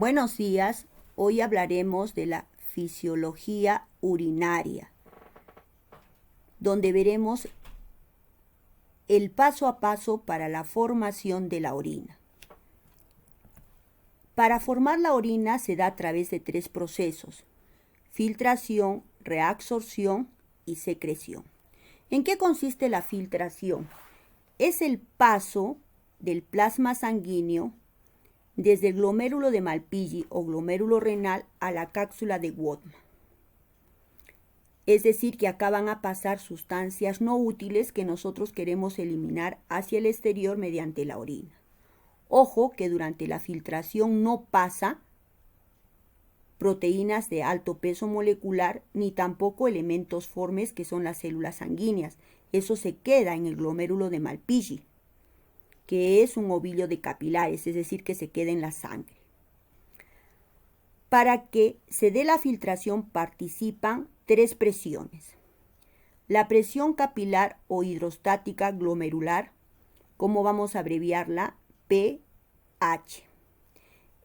Buenos días, hoy hablaremos de la fisiología urinaria, donde veremos el paso a paso para la formación de la orina. Para formar la orina se da a través de tres procesos: filtración, reabsorción y secreción. ¿En qué consiste la filtración? Es el paso del plasma sanguíneo desde el glomérulo de Malpighi o glomérulo renal a la cápsula de Wodman. Es decir, que acá van a pasar sustancias no útiles que nosotros queremos eliminar hacia el exterior mediante la orina. Ojo que durante la filtración no pasa proteínas de alto peso molecular ni tampoco elementos formes que son las células sanguíneas. Eso se queda en el glomérulo de Malpighi, que es un ovillo de capilares, es decir, que se queda en la sangre. Para que se dé la filtración participan tres presiones: la presión capilar o hidrostática glomerular, como vamos a abreviarla, pH.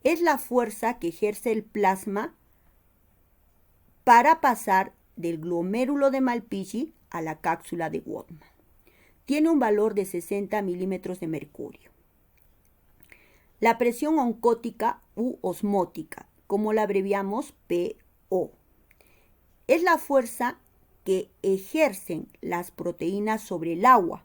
Es la fuerza que ejerce el plasma para pasar del glomérulo de Malpighi a la cápsula de Wodman. Tiene un valor de 60 milímetros de mercurio. La presión oncótica u osmótica, como la abreviamos PO, es la fuerza que ejercen las proteínas sobre el agua,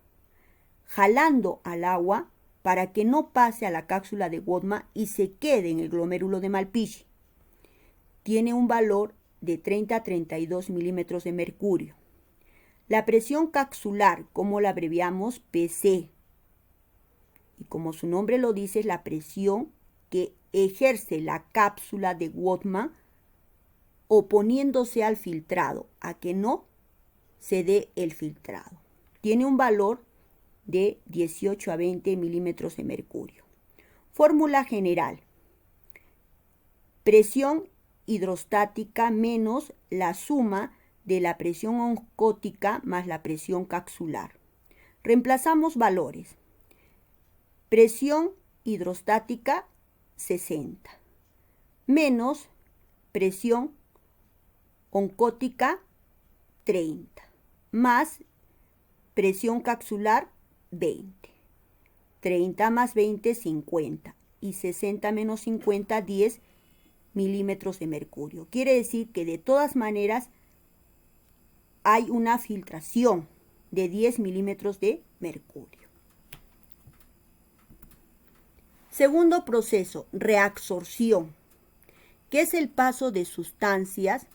jalando al agua para que no pase a la cápsula de Wodman y se quede en el glomérulo de Malpighi. Tiene un valor de 30 a 32 milímetros de mercurio. La presión capsular, como la abreviamos PC, y como su nombre lo dice, es la presión que ejerce la cápsula de Wodman oponiéndose al filtrado, a que no se dé el filtrado. Tiene un valor de 18 a 20 milímetros de mercurio. Fórmula general: presión hidrostática menos la suma de la presión oncótica más la presión capsular. Reemplazamos valores. Presión hidrostática 60 menos presión oncótica 30 más presión capsular 20. 30 más 20, 50. Y 60 menos 50, 10 milímetros de mercurio. Quiere decir que de todas maneras hay una filtración de 10 milímetros de mercurio. Segundo proceso, reabsorción, que es el paso de sustancias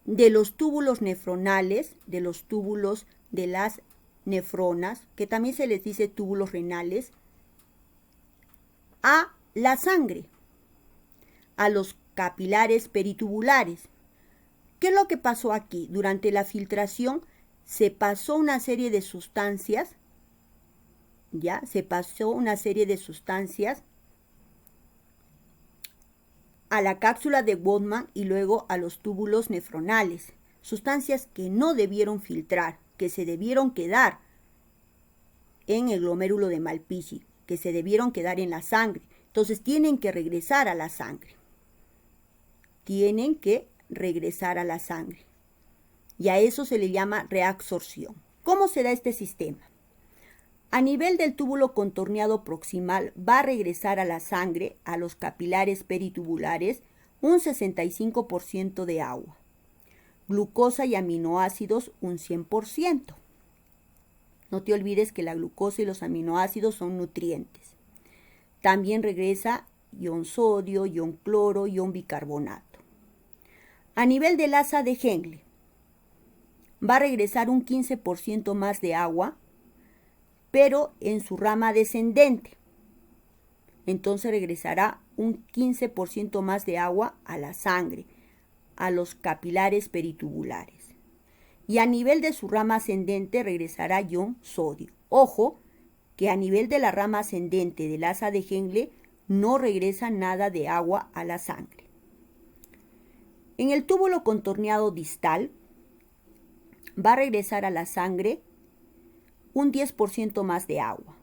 de los túbulos nefronales, de los túbulos de las nefronas, que también se les dice túbulos renales, a la sangre, a los capilares peritubulares. ¿Qué es lo que pasó aquí? Durante la filtración se pasó una serie de sustancias, a la cápsula de Wodman y luego a los túbulos nefronales. Sustancias que no debieron filtrar, que se debieron quedar en el glomérulo de Malpighi, que se debieron quedar en la sangre. Entonces tienen que regresar a la sangre. Tienen que regresar a la sangre. Y a eso se le llama reabsorción. ¿Cómo se da este sistema? A nivel del túbulo contorneado proximal va a regresar a la sangre, a los capilares peritubulares, un 65% de agua. Glucosa y aminoácidos un 100%. No te olvides que la glucosa y los aminoácidos son nutrientes. También regresa ion sodio, ion cloro, ion bicarbonato. A nivel del asa de Henle va a regresar un 15% más de agua, pero en su rama descendente. Entonces regresará un 15% más de agua a la sangre, a los capilares peritubulares. Y a nivel de su rama ascendente regresará ion sodio. Ojo, que a nivel de la rama ascendente del asa de Henle no regresa nada de agua a la sangre. En el túbulo contorneado distal va a regresar a la sangre un 10% más de agua.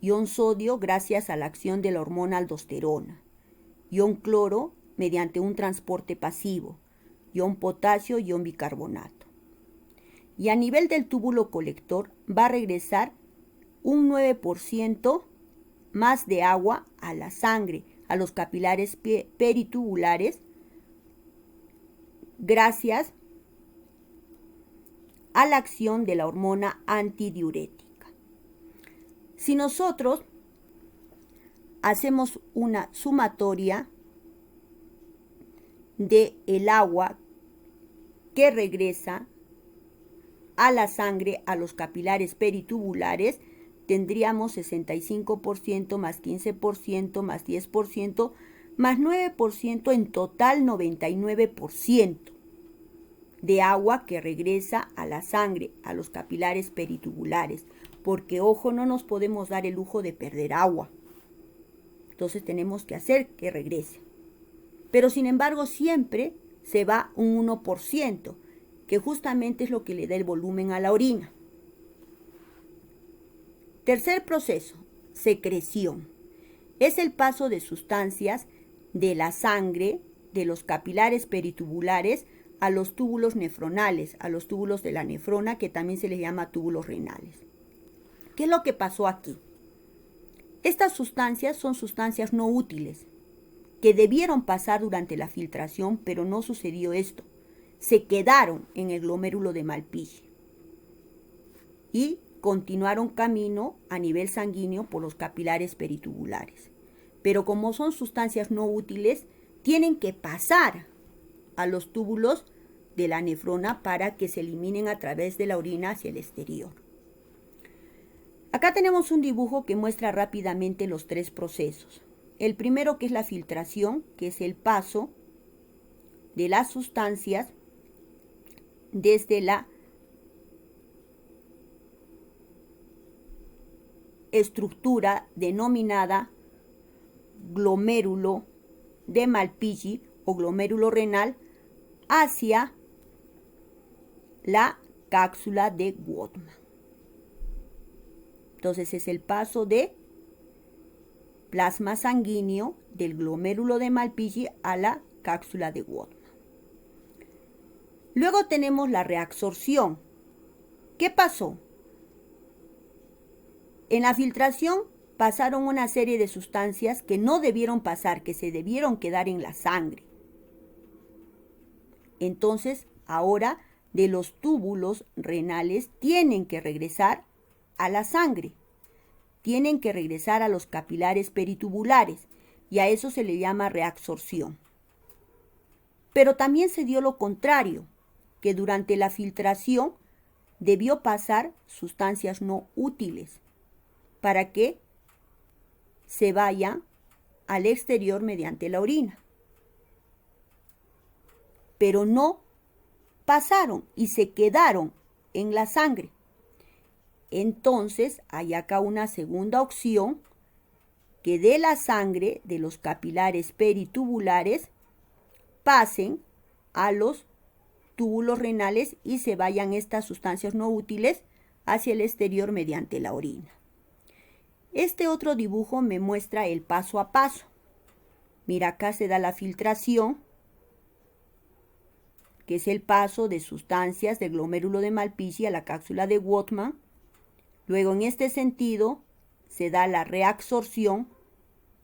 ion sodio gracias a la acción de la hormona aldosterona, ion cloro mediante un transporte pasivo, ion potasio, ion bicarbonato. Y a nivel del túbulo colector va a regresar un 9% más de agua a la sangre, a los capilares peritubulares, gracias a la acción de la hormona antidiurética. Si nosotros hacemos una sumatoria de el agua que regresa a la sangre, a los capilares peritubulares, tendríamos 65% más 15% más 10% más 9%, en total 99% de agua que regresa a la sangre, a los capilares peritubulares. Porque, ojo, no nos podemos dar el lujo de perder agua. Entonces tenemos que hacer que regrese. Pero sin embargo siempre se va un 1%, que justamente es lo que le da el volumen a la orina. Tercer proceso, secreción. Es el paso de sustancias de la sangre, de los capilares peritubulares, a los túbulos nefronales, a los túbulos de la nefrona, que también se les llama túbulos renales. ¿Qué es lo que pasó aquí? Estas sustancias son sustancias no útiles, que debieron pasar durante la filtración, pero no sucedió esto. Se quedaron en el glomérulo de Malpighi y continuaron camino a nivel sanguíneo por los capilares peritubulares. Pero como son sustancias no útiles, tienen que pasar a los túbulos de la nefrona para que se eliminen a través de la orina hacia el exterior. Acá tenemos un dibujo que muestra rápidamente los tres procesos. El primero, que es la filtración, que es el paso de las sustancias desde la estructura denominada glomérulo de Malpighi o glomérulo renal hacia la cápsula de Wodman. Entonces es el paso de plasma sanguíneo del glomérulo de Malpighi a la cápsula de Wodman. Luego tenemos la reabsorción. ¿Qué pasó? En la filtración pasaron una serie de sustancias que no debieron pasar, que se debieron quedar en la sangre. Entonces, ahora de los túbulos renales tienen que regresar a la sangre, tienen que regresar a los capilares peritubulares, y a eso se le llama reabsorción. Pero también se dio lo contrario, que durante la filtración debió pasar sustancias no útiles para que se vaya al exterior mediante la orina. Pero no pasaron y se quedaron en la sangre. Entonces hay acá una segunda opción, que de la sangre de los capilares peritubulares pasen a los túbulos renales y se vayan estas sustancias no útiles hacia el exterior mediante la orina. Este otro dibujo me muestra el paso a paso. Mira, acá se da la filtración, que es el paso de sustancias del glomérulo de Malpighi a la cápsula de Wodman. Luego, en este sentido, se da la reabsorción,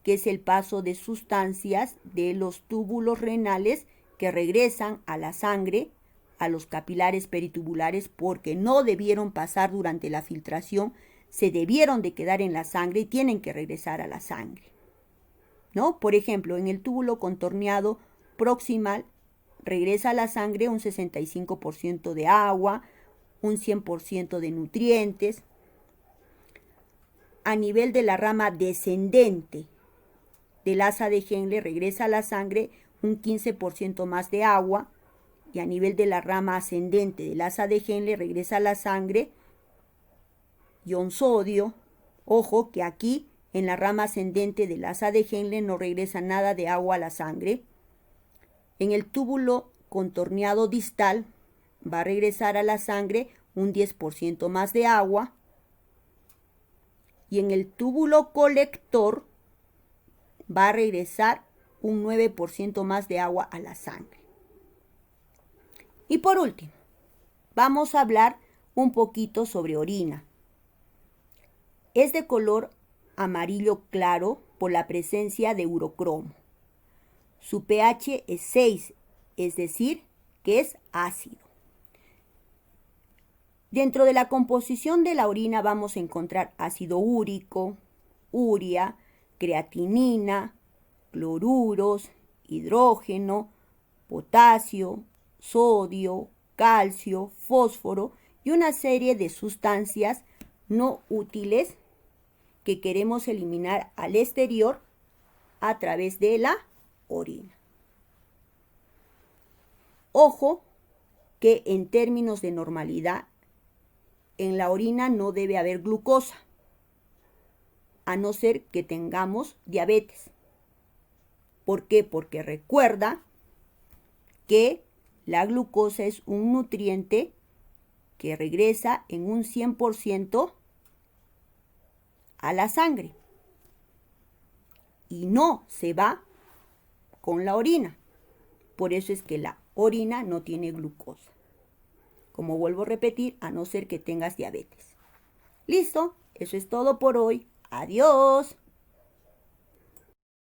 que es el paso de sustancias de los túbulos renales que regresan a la sangre, a los capilares peritubulares, porque no debieron pasar durante la filtración, se debieron de quedar en la sangre y tienen que regresar a la sangre, ¿no? Por ejemplo, en el túbulo contorneado proximal regresa a la sangre un 65% de agua, un 100% de nutrientes. A nivel de la rama descendente del asa de Henle regresa a la sangre un 15% más de agua, y a nivel de la rama ascendente del asa de Henle regresa a la sangre ion sodio. Ojo que aquí en la rama ascendente del asa de Henle no regresa nada de agua a la sangre. En el túbulo contorneado distal va a regresar a la sangre un 10% más de agua, y en el túbulo colector va a regresar un 9% más de agua a la sangre. Y por último, vamos a hablar un poquito sobre orina. Es de color amarillo claro por la presencia de urocromo. Su pH es 6, es decir, que es ácido. Dentro de la composición de la orina vamos a encontrar ácido úrico, urea, creatinina, cloruros, hidrógeno, potasio, sodio, calcio, fósforo y una serie de sustancias no útiles que queremos eliminar al exterior a través de la orina. Ojo que en términos de normalidad, en la orina no debe haber glucosa, a no ser que tengamos diabetes. ¿Por qué? Porque recuerda que la glucosa es un nutriente que regresa en un 100% a la sangre y no se va con la orina. Por eso es que la orina no tiene glucosa. Como vuelvo a repetir, a no ser que tengas diabetes. Listo, eso es todo por hoy. Adiós.